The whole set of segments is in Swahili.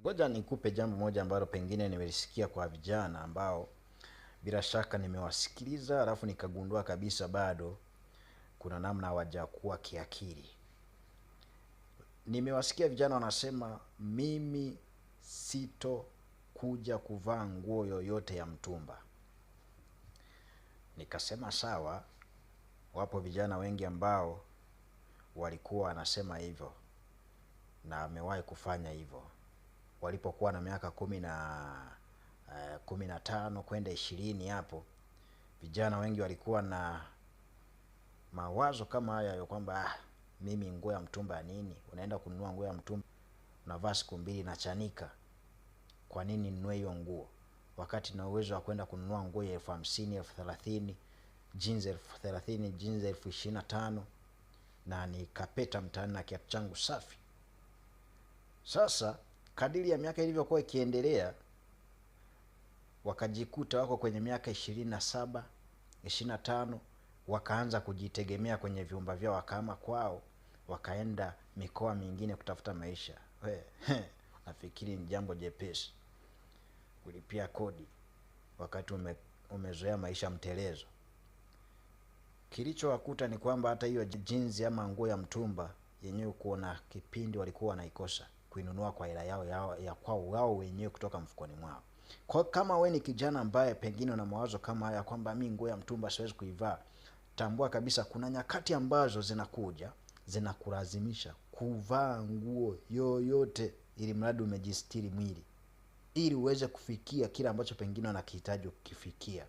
Ngoja nikupe jambo moja ambalo pengine nimelisikia kwa vijana ambao bila shaka nimewasikiliza, alafu nikagundua kabisa bado kuna namna hawajakuwa kiakili. Nimewasikia vijana wanasema mimi sito kuja kuvaa nguo yoyote ya mtumba. Nikasema sawa, wapo vijana wengi ambao walikuwa wanasema hivyo na wamewahi kufanya hivyo. Walipokuwa na miaka 15 kwenda 20 hapo, vijana wengi walikuwa na mawazo kama haya ya kwamba mimi nguo ya mtumba nini? Unaenda kununua nguo ya mtumba, unavaa siku 2 na chanika. Kwa nini ninunue hiyo nguo wakati na uwezo wa kwenda kununua nguo ya 50,000, 30,000, jeans 30,000, jeans 25,000 na nikapeta mtaani na kiatu changu safi? Sasa kadiri ya miaka ilivyokuwa ikiendelea, wakajikuta wako kwenye miaka 27, 25, wakaanza kujitegemea kwenye vyumba vyao, wakahama kwao, wakaenda mikoa mingine kutafuta maisha. Nafikiri ni jambo jepesi kulipia kodi wakati umezoea maisha mtelezo. Kilichowakuta ni kwamba hata hiyo jeans ama nguo ya mtumba yenyewe kuona kipindi walikuwa wanaikosa kuinunua kwa hela yao ya kwao wao wenyewe kutoka mfukoni mwao. Kwa kama we ni kijana ambaye pengine una mawazo kama haya kwamba mimi nguo ya mtumba siwezi kuivaa, tambua kabisa kuna nyakati ambazo zinakuja zinakulazimisha kuvaa nguo yoyote ili mradi umejistiri mwili, ili uweze kufikia kile ambacho pengine unakihitaji kukifikia,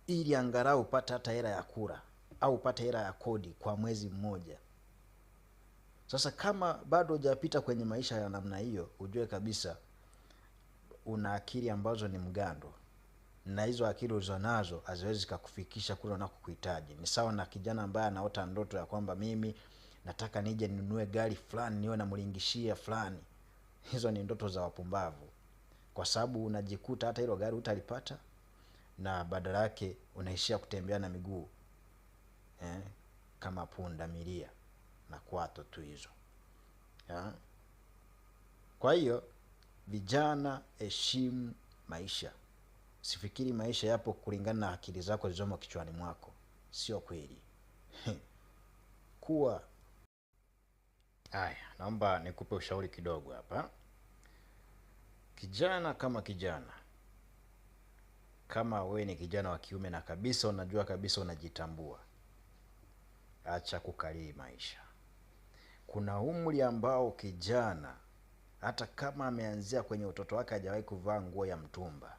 ili angalau upate hata hela ya kula au upate hela ya kodi kwa mwezi mmoja. Sasa kama bado hujapita kwenye maisha ya namna hiyo, ujue kabisa una akili ambazo ni mgando, na hizo akili ulizonazo haziwezi kukufikisha kule unakokuhitaji. Ni sawa na kijana ambaye anaota ndoto ya kwamba mimi nataka nije ninunue gari fulani, niwe namlingishia fulani. Hizo ni ndoto za wapumbavu, kwa sababu unajikuta hata hilo gari utalipata na badala yake unaishia kutembea na miguu kama punda milia na kwato tu hizo. Kwa hiyo vijana, heshimu maisha. Sifikiri maisha yapo kulingana na akili zako zilizomo kichwani mwako. Sio kweli. Kuwa haya, naomba nikupe ushauri kidogo hapa. Kijana kama kijana, kama we ni kijana wa kiume na kabisa unajua kabisa unajitambua, acha kukalili maisha. Kuna umri ambao kijana hata kama ameanzia kwenye utoto wake hajawahi kuvaa nguo ya mtumba,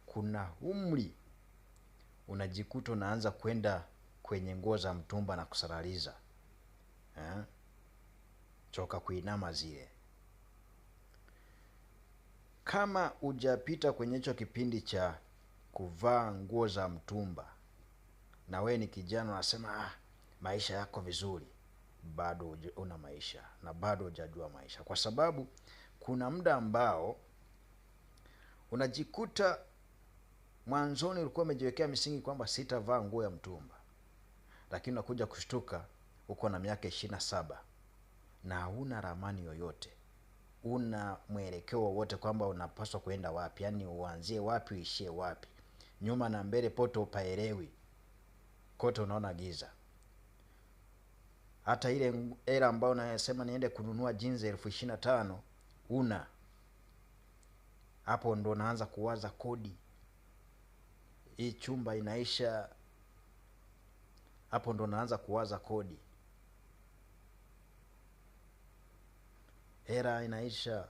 kuna umri unajikuta unaanza kwenda kwenye nguo za mtumba na kusalaliza. Choka kuinama zile. Kama hujapita kwenye hicho kipindi cha kuvaa nguo za mtumba na we ni kijana unasema maisha yako vizuri, bado una maisha na bado hujajua maisha. Kwa sababu kuna muda ambao unajikuta mwanzoni ulikuwa umejiwekea misingi kwamba sitavaa nguo ya mtumba, lakini unakuja kushtuka uko na miaka 27 na huna ramani yoyote, una mwelekeo wowote kwamba unapaswa kwenda wapi, yani uanzie wapi uishie wapi, nyuma na mbele pote upaelewi, kote unaona giza. Hata ile hela ambayo unasema niende kununua jeans 25,000 una, hapo ndo naanza kuwaza kodi, hii chumba inaisha, hapo ndo naanza kuwaza kodi, hela inaisha,